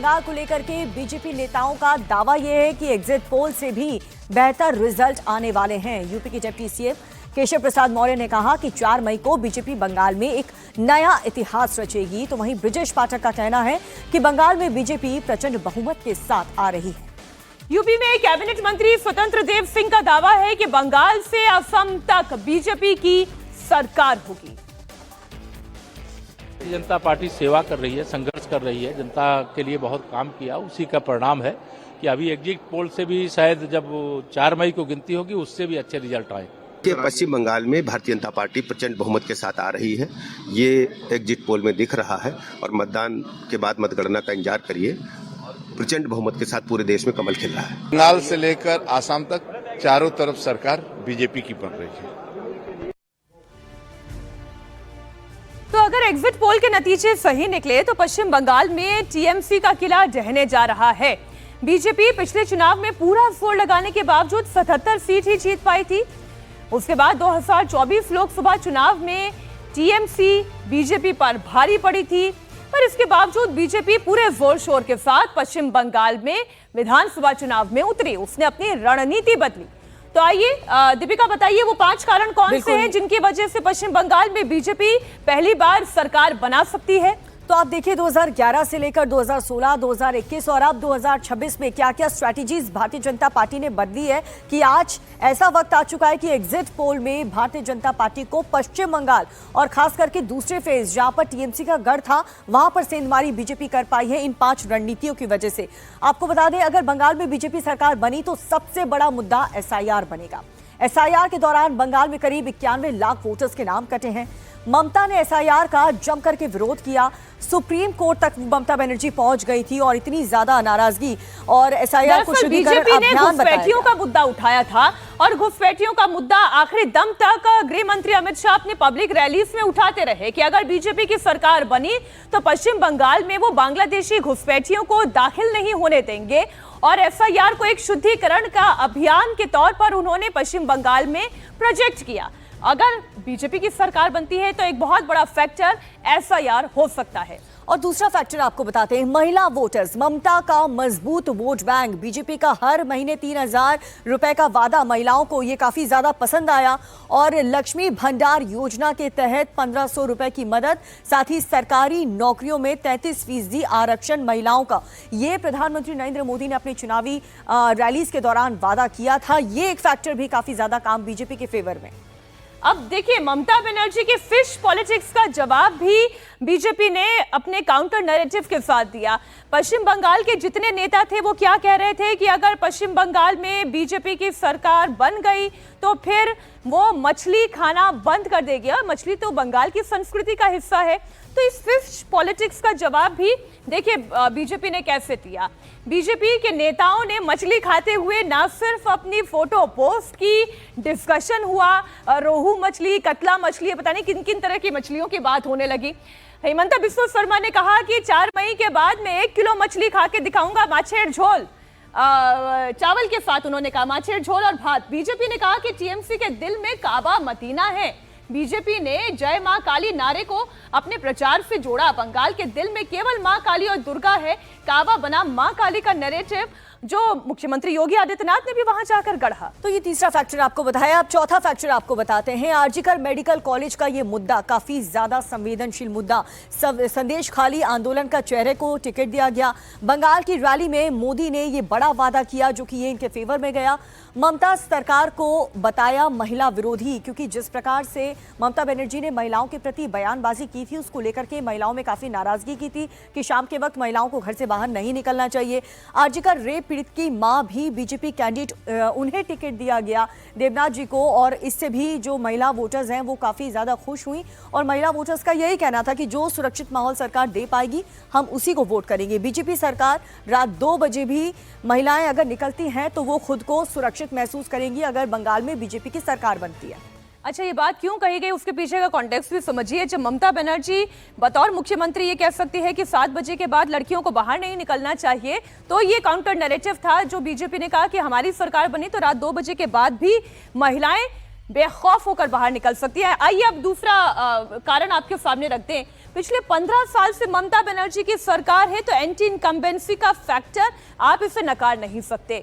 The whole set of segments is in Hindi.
बंगाल को लेकर के बीजेपी नेताओं का दावा यह है कि एग्जिट पोल से भी बेहतर रिजल्ट आने वाले हैं। यूपी के डिप्टी सीएम केशव प्रसाद मौर्य ने कहा कि 4 मई को बीजेपी बंगाल में एक नया इतिहास रचेगी। तो वहीं ब्रजेश पाठक का कहना है कि बंगाल में बीजेपी प्रचंड बहुमत के साथ आ रही है। यूपी में कैबिनेट मंत्री स्वतंत्र देव सिंह का दावा है कि बंगाल से असम तक बीजेपी की सरकार होगी। जनता पार्टी सेवा कर रही है, संघर्ष कर रही है, जनता के लिए बहुत काम किया, उसी का परिणाम है कि अभी एग्जिट पोल से भी शायद जब 4 मई को गिनती होगी उससे भी अच्छे रिजल्ट आए। कि पश्चिम बंगाल में भारतीय जनता पार्टी प्रचंड बहुमत के साथ आ रही है, ये एग्जिट पोल में दिख रहा है और मतदान के बाद मतगणना का इंतजार करिए। प्रचंड बहुमत के साथ पूरे देश में कमल खिल रहा है। बंगाल से लेकर आसाम तक चारों तरफ सरकार बीजेपी की बन रही है। तो अगर एग्जिट पोल के नतीजे सही निकले तो पश्चिम बंगाल में टीएमसी का किला ढहने जा रहा है। बीजेपी पिछले चुनाव में पूरा जोर लगाने के बावजूद 77 सीट ही जीत पाई थी। उसके बाद 2024 लोकसभा चुनाव में टीएमसी बीजेपी पर भारी पड़ी थी, पर इसके बावजूद बीजेपी पूरे जोर शोर के साथ पश्चिम बंगाल में विधानसभा चुनाव में उतरी। उसने अपनी रणनीति बदली। तो आइए दीपिका बताइए वो 5 कारण कौन से हैं जिनकी वजह से पश्चिम बंगाल में बीजेपी पहली बार सरकार बना सकती है। तो आप देखिए 2011 से लेकर 2016, 2021 और अब 2026 में क्या क्या स्ट्रैटेजीज भारतीय जनता पार्टी ने बदली है कि आज ऐसा वक्त आ चुका है कि एग्जिट पोल में भारतीय जनता पार्टी को पश्चिम बंगाल और खास करके दूसरे फेज जहां पर टीएमसी का गढ़ था वहां पर सेंधमारी बीजेपी कर पाई है इन 5 रणनीतियों की वजह से। आपको बता दें अगर बंगाल में बीजेपी सरकार बनी तो सबसे बड़ा मुद्दा एसआईआर बनेगा। एसआईआर के दौरान बंगाल में करीब 91 लाख वोटर्स के नाम कटे हैं। ममता ने एसआईआर का जमकर के विरोध किया। सुप्रीम कोर्ट तक ममता बनर्जी पहुंच गई थी और इतनी ज्यादा नाराजगी और एसआईआर को शुद्धिकरण अभियान बताया। घुसपैठियों का मुद्दा उठाया था और घुसपैठियों का मुद्दा आखिरी दम तक गृह मंत्री अमित शाह अपने पब्लिक रैलीज में उठाते रहे कि अगर बीजेपी की सरकार बनी तो पश्चिम बंगाल में वो बांग्लादेशी घुसपैठियों को दाखिल नहीं होने देंगे। और एसआईआर को एक शुद्धिकरण का अभियान के तौर पर उन्होंने पश्चिम बंगाल में प्रोजेक्ट किया। अगर बीजेपी की सरकार बनती है तो एक बहुत बड़ा फैक्टर एसआईआर हो सकता है। और दूसरा फैक्टर आपको बताते हैं महिला वोटर्स। ममता का मजबूत वोट बैंक, बीजेपी का हर महीने 3000 रुपए का वादा महिलाओं को ये काफी ज्यादा पसंद आया। और लक्ष्मी भंडार योजना के तहत 1500 रुपए की मदद, साथ ही सरकारी नौकरियों में 33% आरक्षण महिलाओं का, ये प्रधानमंत्री नरेंद्र मोदी ने अपनी चुनावी रैलीज के दौरान वादा किया था। ये एक फैक्टर भी काफी ज्यादा काम बीजेपी के फेवर में। अब देखिए ममता बनर्जी के फिश पॉलिटिक्स का जवाब भी बीजेपी ने अपने काउंटर नैरेटिव के साथ दिया। पश्चिम बंगाल के जितने नेता थे वो क्या कह रहे थे कि अगर पश्चिम बंगाल में बीजेपी की सरकार बन गई तो फिर वो मछली खाना बंद कर देगी। और मछली तो बंगाल की संस्कृति का हिस्सा है। तो इस फिश पॉलिटिक्स का जवाब भी देखिए बीजेपी ने कैसे दिया। बीजेपी के नेताओं ने मछली खाते हुए ना सिर्फ अपनी फोटो पोस्ट की, डिस्कशन हुआ, रोहू मछली, कतला मछली, पता नहीं किन किन तरह की मछलियों की बात होने लगी। हेमंता बिस्वा शर्मा ने कहा कि 4 मई के बाद मैं 1 किलो मछली खा के दिखाऊंगा, माछेर झोल चावल के साथ उन्होंने कहा, माछेर झोल और भात। बीजेपी ने कहा कि टीएमसी के दिल में काबा मदीना है। बीजेपी ने जय मां काली नारे को अपने प्रचार से जोड़ा। बंगाल के दिल में केवल मां काली और दुर्गा है, काबा बना मां काली का नैरेटिव जो मुख्यमंत्री योगी आदित्यनाथ ने भी वहां जाकर गढ़ा। तो ये तीसरा फैक्टर आपको बताया। अब चौथा फैक्टर आपको बताते हैं। आरजीकर मेडिकल कॉलेज का ये मुद्दा काफी ज्यादा संवेदनशील मुद्दा। संदेश खाली आंदोलन का चेहरे को टिकट दिया गया। बंगाल की रैली में मोदी ने ये बड़ा वादा किया जो कि ये इनके फेवर में गया। ममता सरकार को बताया महिला विरोधी, क्योंकि जिस प्रकार से ममता बनर्जी ने महिलाओं के प्रति बयानबाजी की थी उसको लेकर के महिलाओं में काफी नाराजगी की थी कि शाम के वक्त महिलाओं को घर से बाहर नहीं निकलना चाहिए। आरजीकर रेप पीड़ित की मां भी बीजेपी कैंडिडेट, उन्हें टिकट दिया गया देवनाथ जी को। और इससे भी जो महिला वोटर्स हैं वो काफी ज्यादा खुश हुई। और महिला वोटर्स का यही कहना था कि जो सुरक्षित माहौल सरकार दे पाएगी हम उसी को वोट करेंगे। बीजेपी सरकार रात 2 बजे भी महिलाएं अगर निकलती हैं तो वो खुद को सुरक्षित महसूस करेंगी अगर बंगाल में बीजेपी की सरकार बनती है। अच्छा, ये बात क्यों कही गई उसके पीछे का कॉन्टेक्स्ट भी समझिए। जब ममता बनर्जी बतौर मुख्यमंत्री ये कह सकती है कि 7 बजे के बाद लड़कियों को बाहर नहीं निकलना चाहिए, तो ये काउंटर नैरेटिव था जो बीजेपी ने कहा कि हमारी सरकार बनी तो रात 2 बजे के बाद भी महिलाएं बेखौफ होकर बाहर निकल सकती है। आइए अब दूसरा कारण आपके सामने रखते हैं। पिछले 15 साल से ममता बनर्जी की सरकार है, तो एंटी इनकम्बेंसी का फैक्टर आप इसे नकार नहीं सकते।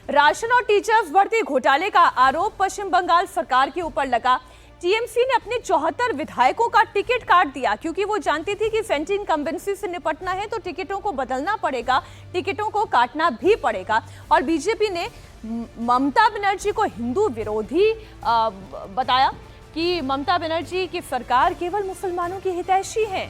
राशन और टीचर्स भर्ती घोटाले का आरोप पश्चिम बंगाल सरकार के ऊपर लगा। टीएमसी ने अपने 74 विधायकों का टिकट काट दिया, क्योंकि वो जानती थी कि एंटी इनकम्बेंसी से निपटना है तो टिकटों को बदलना पड़ेगा, टिकटों को काटना भी पड़ेगा। और बीजेपी ने ममता बनर्जी को हिंदू विरोधी बताया कि ममता बनर्जी की सरकार केवल मुसलमानों की हितैषी है।